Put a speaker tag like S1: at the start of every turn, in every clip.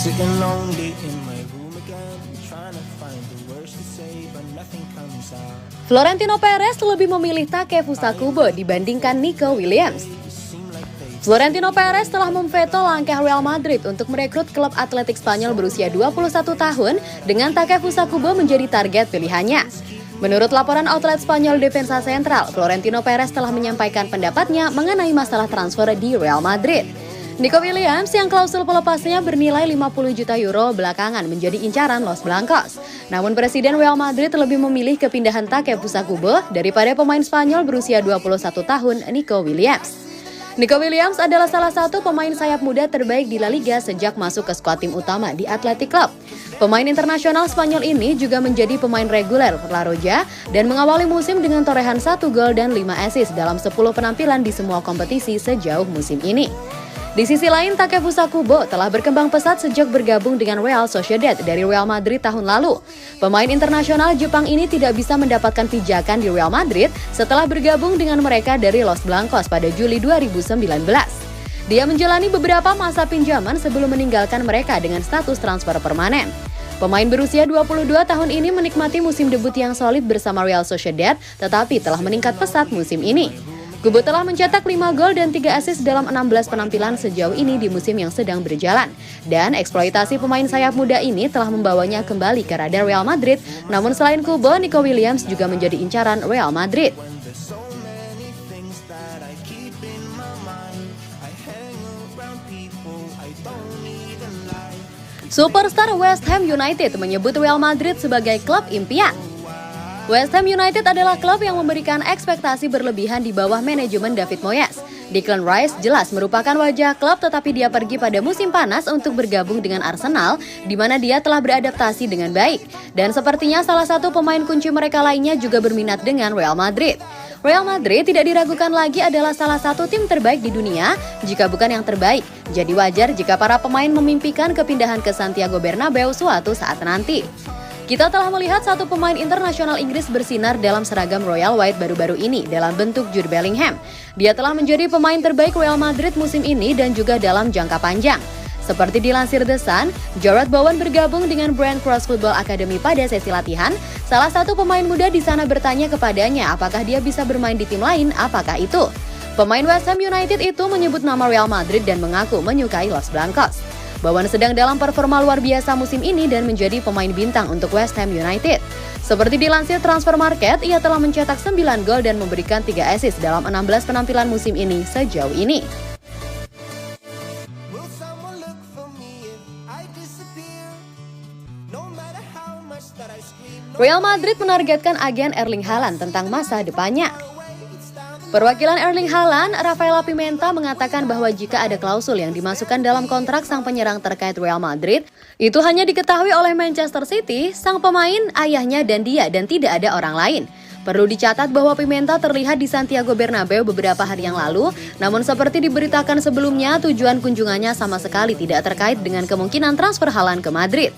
S1: Sitting lonely in my room again, trying to find the words to say, but nothing comes out.
S2: Florentino Perez lebih memilih Takefusa Kubo dibandingkan Nico Williams. Florentino Perez telah memveto langkah Real Madrid untuk merekrut klub atletik Spanyol berusia 21 tahun dengan Takefusa Kubo menjadi target pilihannya. Menurut laporan outlet Spanyol Defensa Central, Florentino Perez telah menyampaikan pendapatnya mengenai masalah transfer di Real Madrid. Nico Williams yang klausul pelepasnya bernilai 50 juta euro belakangan menjadi incaran Los Blancos. Namun Presiden Real Madrid lebih memilih kepindahan Takefusa Kubo daripada pemain Spanyol berusia 21 tahun Nico Williams. Nico Williams adalah salah satu pemain sayap muda terbaik di La Liga sejak masuk ke skuad tim utama di Athletic Club. Pemain internasional Spanyol ini juga menjadi pemain reguler La Roja dan mengawali musim dengan torehan 1 gol dan 5 assist dalam 10 penampilan di semua kompetisi sejauh musim ini. Di sisi lain, Takefusa Kubo telah berkembang pesat sejak bergabung dengan Real Sociedad dari Real Madrid tahun lalu. Pemain internasional Jepang ini tidak bisa mendapatkan pijakan di Real Madrid setelah bergabung dengan mereka dari Los Blancos pada Juli 2019. Dia menjalani beberapa masa pinjaman sebelum meninggalkan mereka dengan status transfer permanen. Pemain berusia 22 tahun ini menikmati musim debut yang solid bersama Real Sociedad, tetapi telah meningkat pesat musim ini. Kubo telah mencetak 5 gol dan 3 assist dalam 16 penampilan sejauh ini di musim yang sedang berjalan. Dan eksploitasi pemain sayap muda ini telah membawanya kembali ke radar Real Madrid. Namun selain Kubo, Nico Williams juga menjadi incaran Real Madrid. Superstar West Ham United menyebut Real Madrid sebagai klub impian. West Ham United adalah klub yang memberikan ekspektasi berlebihan di bawah manajemen David Moyes. Declan Rice jelas merupakan wajah klub, tetapi dia pergi pada musim panas untuk bergabung dengan Arsenal, di mana dia telah beradaptasi dengan baik. Dan sepertinya salah satu pemain kunci mereka lainnya juga berminat dengan Real Madrid. Real Madrid tidak diragukan lagi adalah salah satu tim terbaik di dunia, jika bukan yang terbaik. Jadi wajar jika para pemain memimpikan kepindahan ke Santiago Bernabeu suatu saat nanti. Kita telah melihat satu pemain internasional Inggris bersinar dalam seragam Royal White baru-baru ini dalam bentuk Jude Bellingham. Dia telah menjadi pemain terbaik Real Madrid musim ini dan juga dalam jangka panjang. Seperti dilansir The Sun, Jarrod Bowen bergabung dengan Brand Cross Football Academy pada sesi latihan. Salah satu pemain muda di sana bertanya kepadanya apakah dia bisa bermain di tim lain, apakah itu? Pemain West Ham United itu menyebut nama Real Madrid dan mengaku menyukai Los Blancos. Bowen sedang dalam performa luar biasa musim ini dan menjadi pemain bintang untuk West Ham United. Seperti dilansir Transfer Market, ia telah mencetak 9 gol dan memberikan 3 assist dalam 16 penampilan musim ini sejauh ini. Real Madrid menargetkan agen Erling Haaland tentang masa depannya. Perwakilan Erling Haaland, Rafaela Pimenta mengatakan bahwa jika ada klausul yang dimasukkan dalam kontrak sang penyerang terkait Real Madrid, itu hanya diketahui oleh Manchester City, sang pemain, ayahnya dan dia, dan tidak ada orang lain. Perlu dicatat bahwa Pimenta terlihat di Santiago Bernabeu beberapa hari yang lalu, namun seperti diberitakan sebelumnya, tujuan kunjungannya sama sekali tidak terkait dengan kemungkinan transfer Haaland ke Madrid.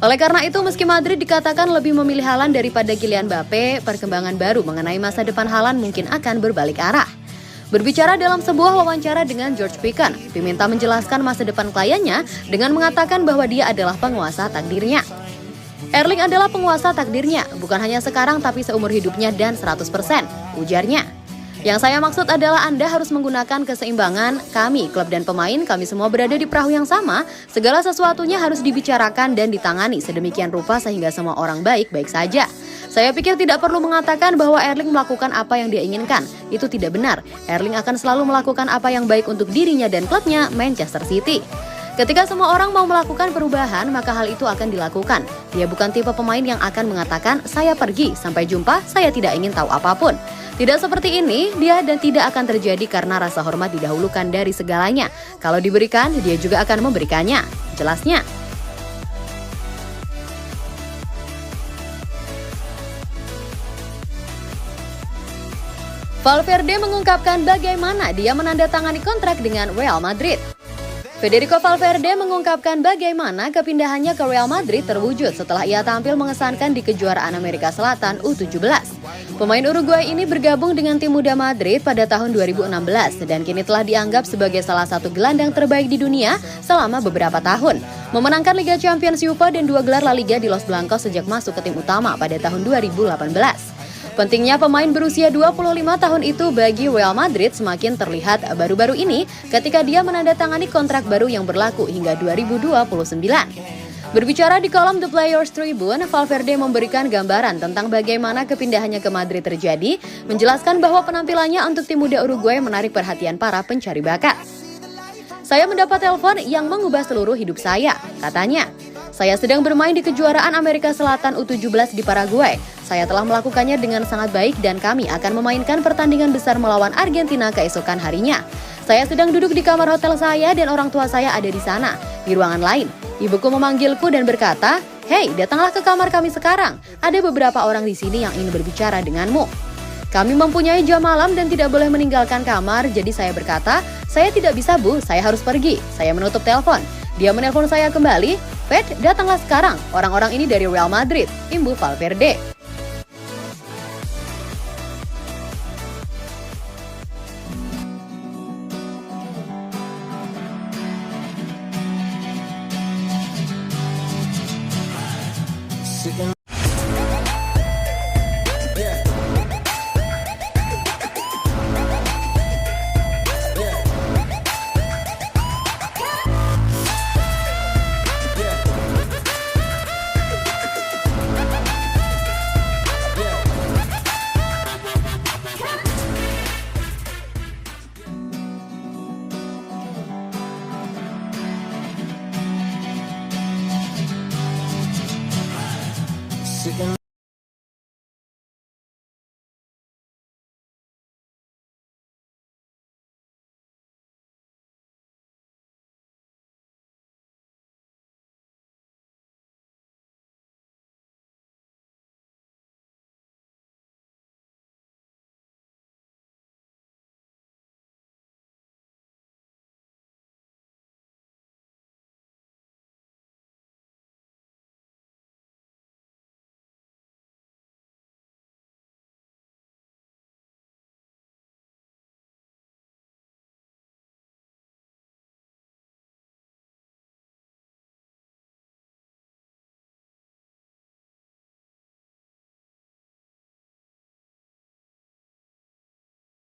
S2: Oleh karena itu, meski Madrid dikatakan lebih memilih Haaland daripada Kylian Mbappe, perkembangan baru mengenai masa depan Haaland mungkin akan berbalik arah. Berbicara dalam sebuah wawancara dengan George Pican, Pimenta menjelaskan masa depan kliennya dengan mengatakan bahwa dia adalah penguasa takdirnya. Erling adalah penguasa takdirnya, bukan hanya sekarang tapi seumur hidupnya dan 100%, ujarnya. Yang saya maksud adalah Anda harus menggunakan keseimbangan. Kami, klub dan pemain, kami semua berada di perahu yang sama. Segala sesuatunya harus dibicarakan dan ditangani sedemikian rupa sehingga semua orang baik-baik saja. Saya pikir tidak perlu mengatakan bahwa Erling melakukan apa yang dia inginkan. Itu tidak benar. Erling akan selalu melakukan apa yang baik untuk dirinya dan klubnya, Manchester City. Ketika semua orang mau melakukan perubahan, maka hal itu akan dilakukan. Dia bukan tipe pemain yang akan mengatakan, saya pergi, sampai jumpa, saya tidak ingin tahu apapun. Tidak seperti ini, dia dan tidak akan terjadi karena rasa hormat didahulukan dari segalanya. Kalau diberikan, dia juga akan memberikannya. Jelasnya. Valverde mengungkapkan bagaimana dia menandatangani kontrak dengan Real Madrid. Federico Valverde mengungkapkan bagaimana kepindahannya ke Real Madrid terwujud setelah ia tampil mengesankan di kejuaraan Amerika Selatan U17. Pemain Uruguay ini bergabung dengan tim muda Madrid pada tahun 2016 dan kini telah dianggap sebagai salah satu gelandang terbaik di dunia selama beberapa tahun. Memenangkan Liga Champions UEFA dan 2 gelar La Liga di Los Blancos sejak masuk ke tim utama pada tahun 2018. Pentingnya pemain berusia 25 tahun itu bagi Real Madrid semakin terlihat baru-baru ini ketika dia menandatangani kontrak baru yang berlaku hingga 2029. Berbicara di kolom The Players Tribune, Valverde memberikan gambaran tentang bagaimana kepindahannya ke Madrid terjadi, menjelaskan bahwa penampilannya untuk tim muda Uruguay menarik perhatian para pencari bakat. Saya mendapat telepon yang mengubah seluruh hidup saya, katanya. Saya sedang bermain di kejuaraan Amerika Selatan U17 di Paraguay. Saya telah melakukannya dengan sangat baik dan kami akan memainkan pertandingan besar melawan Argentina keesokan harinya. Saya sedang duduk di kamar hotel saya dan orang tua saya ada di sana, di ruangan lain. Ibuku memanggilku dan berkata, "Hei, datanglah ke kamar kami sekarang. Ada beberapa orang di sini yang ingin berbicara denganmu." Kami mempunyai jam malam dan tidak boleh meninggalkan kamar, jadi saya berkata, "Saya tidak bisa, Bu, saya harus pergi." Saya menutup telepon. Dia menelpon saya kembali, "Pet, datanglah sekarang. Orang-orang ini dari Real Madrid," imbuh Valverde.
S1: Sitting. Yeah. Yeah. Yeah. Yeah. Sitting.